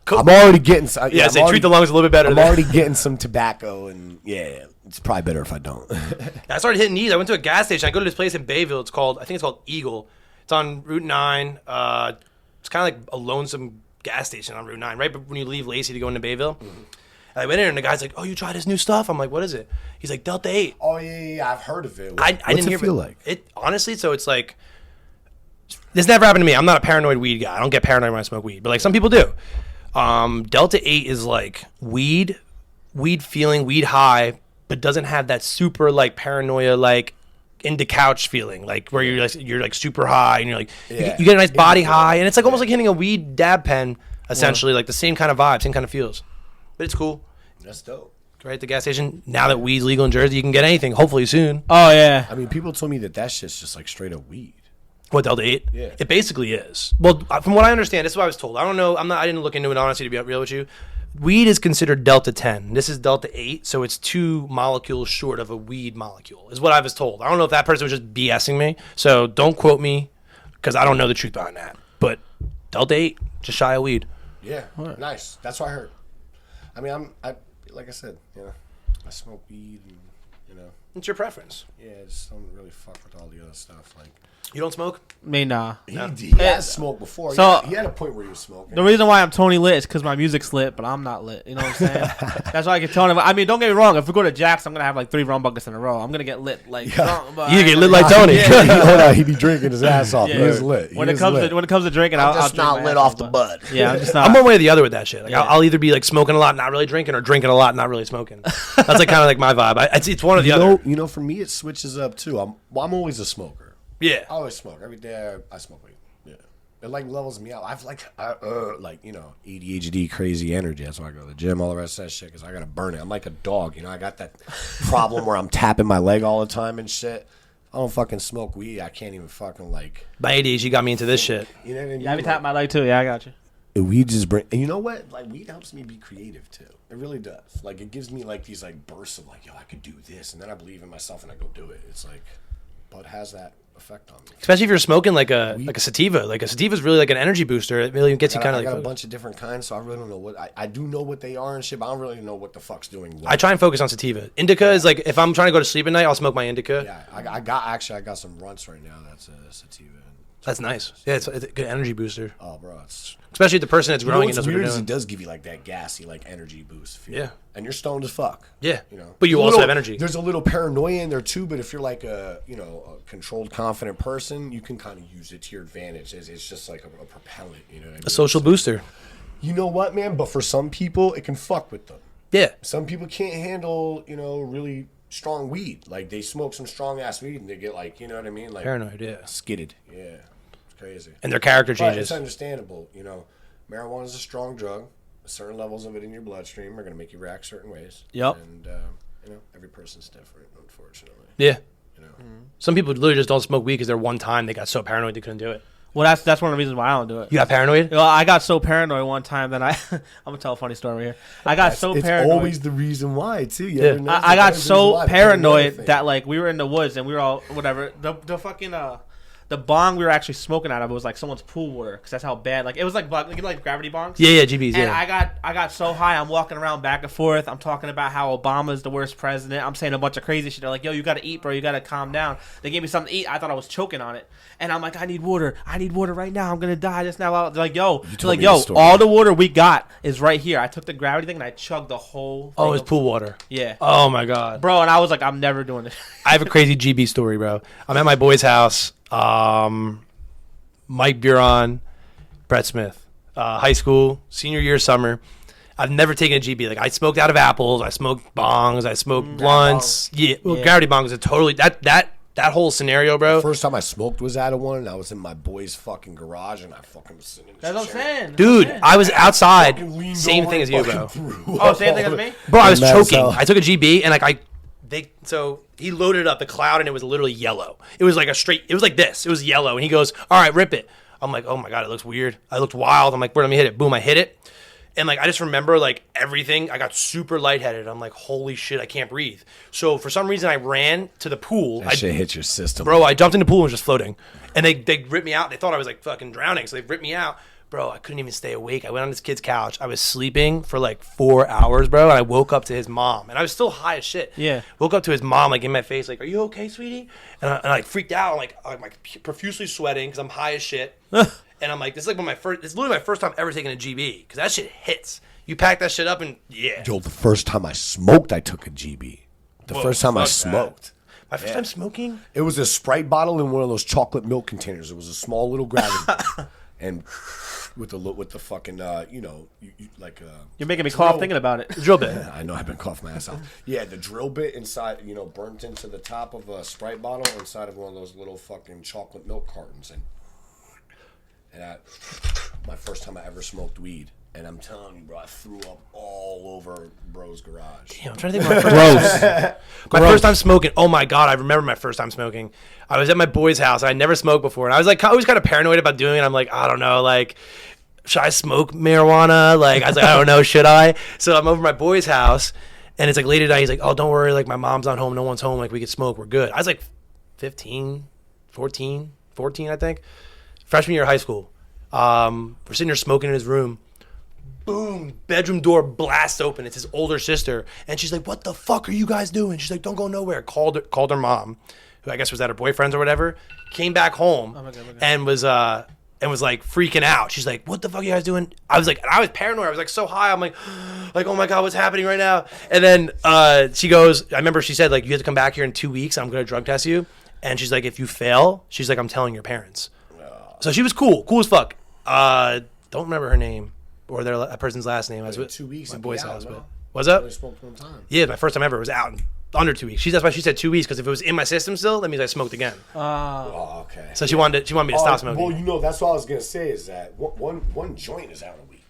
cool. I'm already getting. Treat the lungs a little bit better. I'm already getting some tobacco, and it's probably better if I don't. I started hitting these. I went to a gas station. I go to this place in Bayville. I think it's called Eagle. It's on Route 9. It's kind of like a lonesome gas station on Route 9, right? But when you leave Lacey to go into Bayville. Mm-hmm. I went in and the guy's like, "Oh, you tried his new stuff?" I'm like, "What is it?" He's like, "Delta 8." Oh yeah, I've heard of it. I didn't hear. What's it feel like? It honestly, so it's like this never happened to me. I'm not a paranoid weed guy. I don't get paranoid when I smoke weed, but like some people do. Delta 8 is like weed feeling, weed high, but doesn't have that super like paranoia like into couch feeling, like where you're like super high and you're like you get a nice body high, and it's like almost like hitting a weed dab pen essentially, like the same kind of vibe, same kind of feels. But it's cool. That's dope. Right at the gas station. Now that weed's legal in Jersey, you can get anything. Hopefully soon. Oh yeah. I mean, people told me that shit's just like straight up weed. What, Delta 8? Yeah. It basically is. Well, from what I understand, this is what I was told. I don't know. I didn't look into it honestly, to be real with you. Weed is considered Delta 10. This is Delta 8, so it's 2 molecules short of a weed molecule, is what I was told. I don't know if that person was just BSing me, so don't quote me because I don't know the truth behind that. But Delta 8, just shy of weed. Yeah, nice. That's what I heard. I mean, I like I said, I smoke weed, and It's your preference. Yeah, I just don't really fuck with all the other stuff. Like, you don't smoke? Me, nah. He has smoked before. So he had a point where he was smoking. The reason why I'm Tony lit is because my music's lit, but I'm not lit. You know what I'm saying? That's why I can tell him. I mean, don't get me wrong. If we go to Jack's, I'm gonna have like 3 rum buckets in a row. I'm gonna get lit like. Drunk, you get lit like Tony. He be drinking his ass off. He is lit. When it comes to drinking, I'm I'll just not lit off the bud. Yeah, I'm just not. I'm one way or the other with that shit. Like I'll either be like smoking a lot, not really drinking, or drinking a lot, not really smoking. That's like kind of like my vibe. It's one or the other. For me, it switches up too. I'm always a smoker. Yeah, I always smoke. Every day I smoke weed. Yeah, it like levels me out. I've ADHD, crazy energy. That's why I go to the gym, all the rest of that shit, because I gotta burn it. I'm like a dog. I got that problem where I'm tapping my leg all the time and shit. I don't fucking smoke weed. I can't even fucking like. My ADHD got me into this shit. You know what I mean? Yeah, I be tapping my leg too. Yeah, I got you. Weed just bring, and you know what? Like, weed helps me be creative too. It really does. Like, it gives me like these like bursts of like, yo, I could do this, and then I believe in myself and I go do it. It's like, but has that effect on me. Especially if you're smoking like a sativa. Like a sativa is really like an energy booster. It really gets you kind of like. I got a bunch of different kinds, so I really don't know what I do know what they are and shit, but I don't really know what the fuck's doing. I try and focus on sativa. Indica is like if I'm trying to go to sleep at night, I'll smoke my indica. Yeah, I got some runts right now. That's a sativa. That's nice. Yeah, it's a good energy booster. Oh, bro, it's especially the person that's growing and knows what they're doing. It does give you like that gassy like energy boost feel. Yeah, and you're stoned as fuck. Yeah, but you also have energy. There's a little paranoia in there too, but if you're like a a controlled, confident person, you can kind of use it to your advantage. It's just like a propellant. You know what I mean? A social booster. You know what, man? But for some people, it can fuck with them. Yeah. Some people can't handle really strong weed. Like they smoke some strong ass weed and they get like you know what I mean? Like paranoid. Yeah. Skidded. Yeah. Crazy. And their character changes. But it's understandable. Marijuana is a strong drug. Certain levels of it in your bloodstream are going to make you react certain ways. Yep. And, every person's different, unfortunately. Yeah. Some people literally just don't smoke weed because one time they got so paranoid they couldn't do it. Well, that's one of the reasons why I don't do it. You got paranoid? Well, I got so paranoid one time that I'm going to tell a funny story here. I got so paranoid. It's always the reason why, too. Yeah. I got so paranoid that, like, we were in the woods and we were all, whatever, the fucking, the bong we were actually smoking out of was like someone's pool water because that's how bad. Like it was like gravity bongs. Yeah, GBs. And I got so high. I'm walking around back and forth. I'm talking about how Obama's the worst president. I'm saying a bunch of crazy shit. They're like, "Yo, you gotta eat, bro. You gotta calm down." They gave me something to eat. I thought I was choking on it, and I'm like, "I need water. I need water right now. I'm gonna die just now." They're like, "Yo, all the water we got is right here." I took the gravity thing and I chugged the whole. Oh, it's pool water. Yeah. Oh my god, bro. And I was like, "I'm never doing this." I have a crazy GB story, bro. I'm at my boy's house. Mike Buron, Brett Smith, high school, senior year, summer. I've never taken a GB. Like I smoked out of apples, I smoked bongs, I smoked blunts. Yeah, well, gravity bongs are totally that that whole scenario, bro. First time I smoked was out of one, and I was in my boy's fucking garage, and I fucking was sitting in That's what I'm saying. Dude, I was outside. Fucking leaned Same over thing as you, and bro. fucking threw Oh, up same thing all as the- me? Bro, I was Mazo. choking. I took a GB and so he loaded up the cloud and it was literally yellow. It was like it was like this. It was yellow. And he goes, all right, rip it. I'm like, oh my God, it looks weird. I looked wild. I'm like, where, let me hit it. Boom, I hit it. And like, I just remember like everything. I got super lightheaded. I'm like, holy shit, I can't breathe. So for some reason I ran to the pool. That shit hit your system. Bro, I jumped in the pool and was just floating. And they ripped me out. They thought I was like fucking drowning. So they ripped me out. Bro, I couldn't even stay awake. I went on this kid's couch. I was sleeping for like 4 hours, bro. And I woke up to his mom. And I was still high as shit. Yeah. Woke up to his mom, like in my face, like, are you okay, sweetie? And I like freaked out. I'm like profusely sweating because I'm high as shit. And I'm like, this is like it's literally my first time ever taking a GB. Because that shit hits. You pack that shit up and yeah. Yo, the first time I smoked, I took a GB. The first time I fuck that. smoked. My first time smoking? It was a Sprite bottle in one of those chocolate milk containers. It was a small little gravity bottle. And with the fucking, You're making me cough thinking about it. Drill bit. I know I've been coughing my ass off. Yeah, the drill bit inside, burnt into the top of a Sprite bottle inside of one of those little fucking chocolate milk cartons. And my first time I ever smoked weed. And I'm telling you, bro, I threw up all over bro's garage. Damn, I'm trying to think of my first time. My first time smoking. Oh my God, I remember my first time smoking. I was at my boy's house. I had never smoked before. And I was like, always kind of paranoid about doing it. I'm like, I don't know, like, should I smoke marijuana? Like, I was like, I don't know, should I? So I'm over my boy's house. And it's like late at night. He's like, oh, don't worry. Like, my mom's not home. No one's home. Like, we could smoke. We're good. I was like 14, I think. Freshman year of high school. We're sitting there smoking in his room. Boom, bedroom door blasts open. It's his older sister. And she's like, what the fuck are you guys doing? She's like, don't go nowhere. Called her mom, who I guess was at her boyfriend's or whatever. Came back home and was like freaking out. She's like, what the fuck are you guys doing? I was paranoid. I was like so high. I'm like, oh my God, what's happening right now? And then she goes, I remember she said, like, you have to come back here in 2 weeks. I'm going to drug test you. And she's like, if you fail, she's like, I'm telling your parents. So she was cool as fuck. Don't remember her name. Or a person's last name. I was with 2 weeks. my boy's house. Bro. What's up? I smoked one time. Yeah, my first time ever was out in under 2 weeks. That's why she said 2 weeks, because if it was in my system still, that means I smoked again. Oh, okay. So she wanted me to stop smoking. Well, that's what I was gonna say is that one joint is out a week.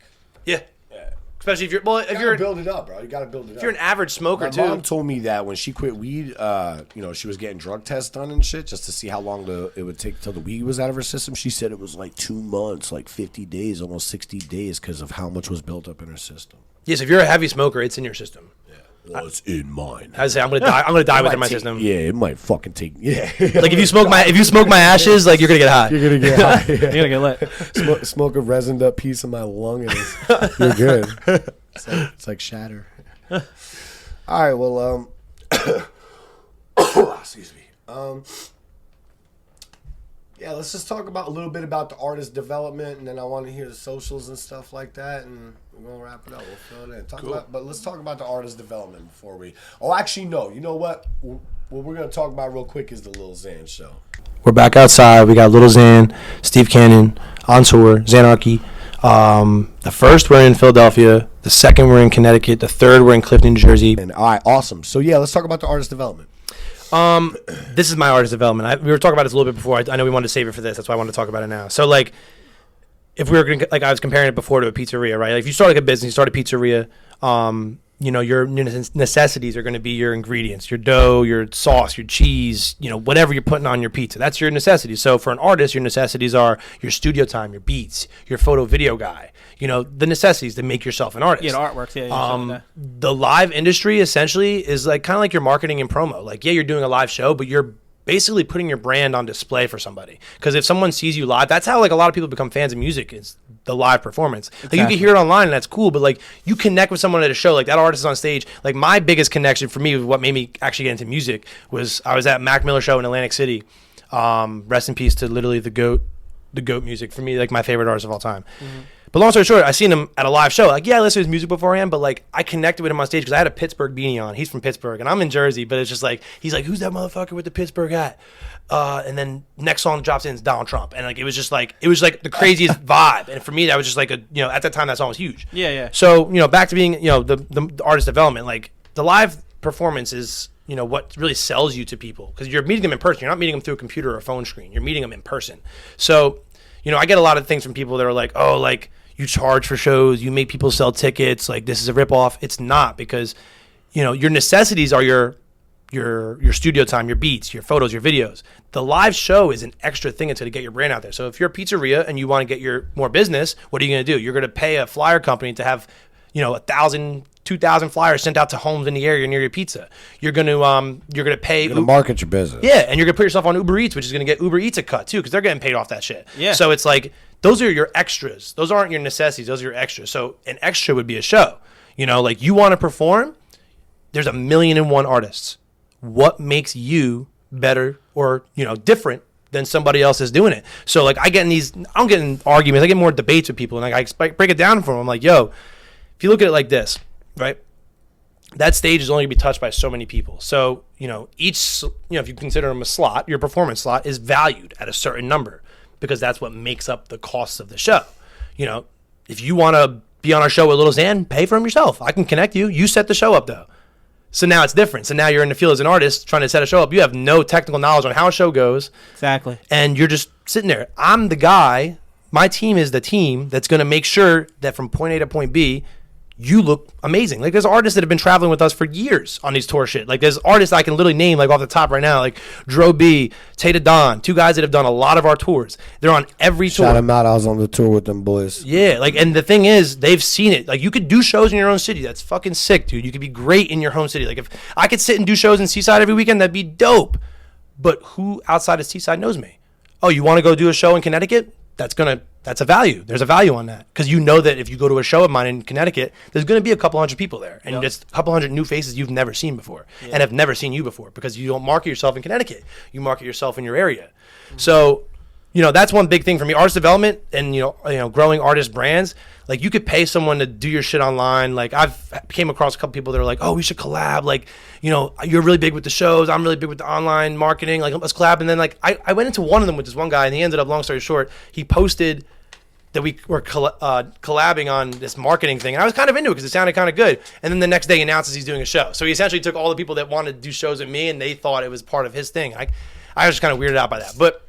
Yeah. Yeah. Especially if you're build it up, bro. You gotta build it up. if you're an average smoker My too. mom told me that when she quit weed, she was getting drug tests done and shit just to see how long it would take till the weed was out of her system. She said it was like 2 months, like 50 days, almost 60 days because of how much was built up in her system. Yes, if you're a heavy smoker, it's in your system. Yeah. Well, it's in mine. I say I'm gonna die. I'm gonna die within my system. Yeah, it might fucking take. Yeah. Like if you smoke my ashes, like you're gonna get high. You're gonna get high. You're gonna get lit. Smoke a resined up piece of my lung and you're good. It's like shatter. All right, well, excuse me. Yeah, let's just talk about a little bit about the artist development, and then I want to hear the socials and stuff like that, and we're gonna wrap it up. We'll fill it in. But let's talk about the artist development before we. Oh, actually, no. You know what? What we're gonna talk about real quick is the Lil Xan show. We're back outside. We got Lil Xan, Steve Cannon on tour, Xanarchy. The first we're in Philadelphia. The second we're in Connecticut. The third we're in Clifton, New Jersey. And all right, awesome. So yeah, let's talk about the artist development. This is my artist development. We were talking about this a little bit before. I know we wanted to save it for this. That's why I wanted to talk about it now. So like, if we were gonna, like, I was comparing it before to a pizzeria, right? Like if you start like a business, you start a pizzeria. Your necessities are going to be your ingredients, your dough, your sauce, your cheese, whatever you're putting on your pizza. That's your necessities. So for an artist, your necessities are your studio time, your beats, your photo video guy, the necessities to make yourself an artist. Yeah, the artworks. Yeah. The live industry essentially is like kind of like your marketing and promo. Like, yeah, you're doing a live show, but you're basically putting your brand on display for somebody. Because if someone sees you live, that's how like a lot of people become fans of music, is the live performance. Like you can hear it online and that's cool, but like you connect with someone at a show, like that artist is on stage. Like my biggest connection for me, what made me actually get into music, was I was at Mac Miller show in Atlantic City. Rest in peace to literally the GOAT music, for me, like my favorite artist of all time. Mm-hmm. But long story short, I seen him at a live show. Like, yeah, I listened to his music beforehand, but like I connected with him on stage because I had a Pittsburgh beanie on. He's from Pittsburgh, and I'm in Jersey, but it's just like, he's like, who's that motherfucker with the Pittsburgh hat? And then next song drops in is Donald Trump, and like it was like the craziest vibe. And for me, that was just like at that time that song was huge. Yeah. So back to being the artist development, like the live performance is what really sells you to people, because you're meeting them in person. You're not meeting them through a computer or a phone screen. You're meeting them in person. So, I get a lot of things from people that are like, oh, like you charge for shows, you make people sell tickets, like this is a ripoff. It's not, because, your necessities are your studio time, your beats, your photos, your videos. The live show is an extra thing to get your brand out there. So if you're a pizzeria and you want to get your more business, what are you going to do? You're going to pay a flyer company to have, 1,000, 2,000 flyers sent out to homes in the area near your pizza. You're going to pay. You're going to market your business. Yeah, and you're going to put yourself on Uber Eats, which is going to get Uber Eats a cut too, because they're getting paid off that shit. Yeah. So it's like, those are your extras. Those aren't your necessities. Those are your extras. So an extra would be a show. Like you want to perform, there's 1,000,001 artists. What makes you better or, different than somebody else is doing it? So like I don't get in arguments, I get more debates with people, and like I break it down for them. I'm like, yo, if you look at it like this, right? That stage is only going to be touched by so many people. So, each, if you consider them a slot, your performance slot is valued at a certain number, because that's what makes up the costs of the show. If you want to be on our show with Little Xan, pay for them yourself. I can connect you. You set the show up though. So now it's different. So now you're in the field as an artist trying to set a show up. You have no technical knowledge on how a show goes. Exactly. And you're just sitting there. I'm the guy. My team is the team that's going to make sure that from point A to point B, you look amazing. Like there's artists that have been traveling with us for years on these tour shit. Like there's artists I can literally name like off the top right now, like Dro B, Tata Don, two guys that have done a lot of our tours. They're on every tour. Shout them out. I was on the tour with them boys. Yeah, like, and the thing is, they've seen it. Like you could do shows in your own city. That's fucking sick, dude. You could be great in your home city. Like if I could sit and do shows in Seaside every weekend, that'd be dope. But who outside of Seaside knows me? Oh, you want to go do a show in Connecticut? That's a value. There's a value on that, because that if you go to a show of mine in Connecticut, there's going to be a couple hundred people there, and just a couple hundred new faces you've never seen before and have never seen you before, because you don't market yourself in Connecticut. You market yourself in your area. Mm-hmm. So, that's one big thing for me. Artist development and, growing artist brands. Like you could pay someone to do your shit online. Like I've came across a couple people that are like, oh, we should collab. Like, you're really big with the shows. I'm really big with the online marketing. Like let's collab. And then like I went into one of them with this one guy, and he ended up, long story short, he posted that we were collabing on this marketing thing. And I was kind of into it because it sounded kind of good. And then the next day he announces he's doing a show. So he essentially took all the people that wanted to do shows with me, and they thought it was part of his thing. I was just kind of weirded out by that. But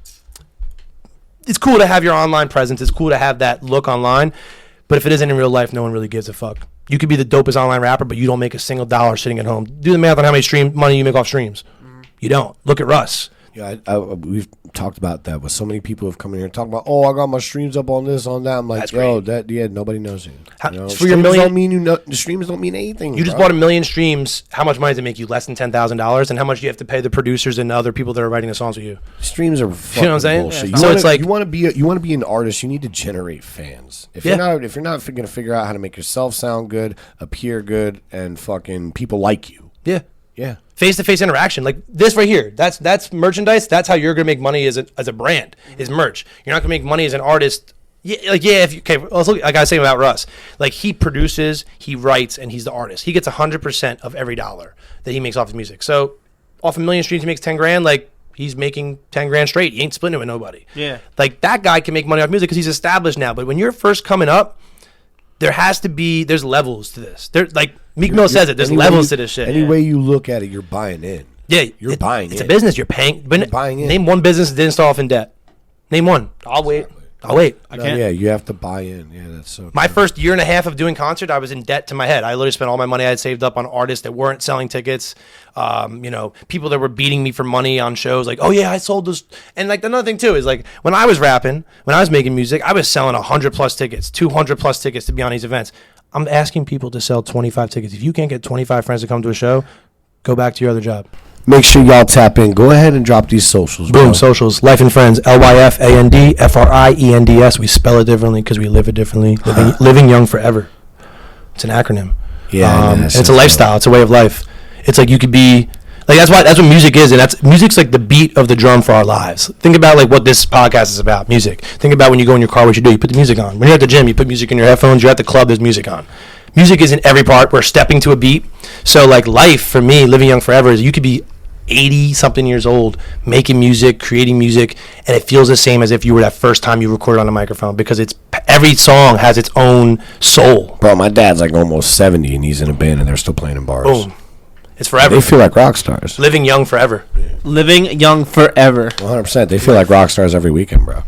it's cool to have your online presence. It's cool to have that look online. But if it isn't in real life, no one really gives a fuck. You could be the dopest online rapper, but you don't make a single dollar sitting at home. Do the math on how many money you make off streams. Mm-hmm. You don't. Look at Russ. Yeah, we've talked about that with so many people have come in here and talked about, oh, I got my streams up on this, on that. I'm like, nobody knows you. For your million, the streams don't mean anything. You just bought 1 million streams. How much money does it make you? Less than $10,000, and how much do you have to pay the producers and the other people that are writing the songs with you? Streams are fucking bullshit. Yeah. So it's like you want to be an artist. You need to generate fans. If you're not going to figure out how to make yourself sound good, appear good, and fucking people like you. Yeah. Yeah. Face-to-face interaction, like this right here, that's merchandise. That's how you're gonna make money as a brand, is merch. You're not gonna make money as an artist. Let's look, like I was saying about Russ, like he produces, he writes, and he's the artist. He gets 100% of every dollar that he makes off his music. So off 1 million streams, he makes 10 grand. Like he's making 10 grand straight. He ain't splitting it with nobody. Yeah, like that guy can make money off music because he's established now. But when you're first coming up, there's levels to this. There's like Meek Mill says it. There's levels to this shit. Any way you look at it, you're buying in. Yeah, you're buying in. It's a business. You're paying. But you're buying in. Name one business that didn't start off in debt. Name one. I'll wait. I can't. Yeah, you have to buy in. Yeah, that's so. My first year and a half of doing concert, I was in debt to my head. I literally spent all my money I had saved up on artists that weren't selling tickets. People that were beating me for money on shows. Like, oh yeah, I sold this. And like another thing too is like when I was rapping, when I was making music, I was selling 100+ tickets, 200+ tickets to be on these events. I'm asking people to sell 25 tickets. If you can't get 25 friends to come to a show, go back to your other job. Make sure y'all tap in. Go ahead and drop these socials. Boom, socials. Life and Friends. LYFANDFRIENDS. We spell it differently because we live it differently. Living young forever. It's an acronym. Yeah, it's a lifestyle. It's a way of life. It's like you could be like that's what music is, and music's like the beat of the drum for our lives. Think about like what this podcast is about. Music. Think about when you go in your car, what you do. You put the music on. When you're at the gym, you put music in your headphones. You're at the club, there's music on. Music is in every part. We're stepping to a beat. So like life for me, living young forever, is you could be 80 something years old making music, creating music, and it feels the same as if you were that first time you recorded on a microphone, because every song has its own soul. Bro, my dad's like almost 70 and he's in a band and they're still playing in bars. Boom. It's forever. They feel like rock stars. Living young forever. Living young forever. 100%. They feel like rock stars every weekend, bro.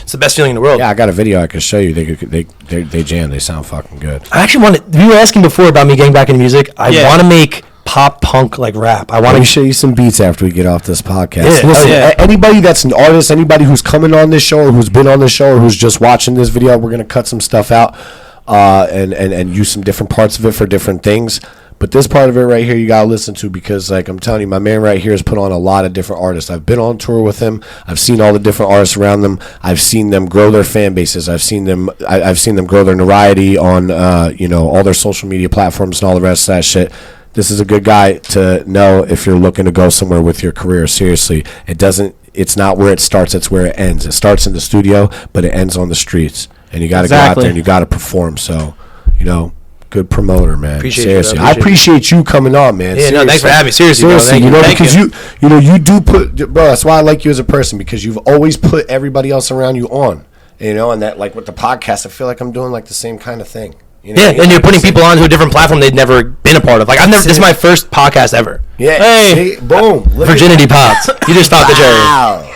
It's the best feeling in the world. Yeah, I got a video I could show you. They jam. They sound fucking good. I actually want to. You were asking before about me getting back into music. I want to make pop punk like rap. I want to show you some beats after we get off this podcast. Yeah. Listen, anybody that's an artist, anybody who's coming on this show or who's been on this show or who's just watching this video, we're gonna cut some stuff out and use some different parts of it for different things. But this part of it right here, you gotta listen to, because like I'm telling you, my man right here has put on a lot of different artists. I've been on tour with him. I've seen all the different artists around them. I've seen them grow their fan bases. I've seen them grow their notoriety on all their social media platforms and all the rest of that shit. This is a good guy to know if you're looking to go somewhere with your career. Seriously, it's not where it starts, it's where it ends. It starts in the studio, but it ends on the streets. And you got to go out there and you got to perform. So, good promoter, man. Seriously, I appreciate you coming on, man. Yeah, no, thanks for having me. Seriously, bro. Thank you. Because you do put, bro. That's why I like you as a person, because you've always put everybody else around you on. And that, like with the podcast, I feel like I'm doing like the same kind of thing. And you're putting people onto a different platform they'd never been a part of. Like this is my first podcast ever. Yeah. Hey, boom. Virginity popped. You just popped the cherry. Wow.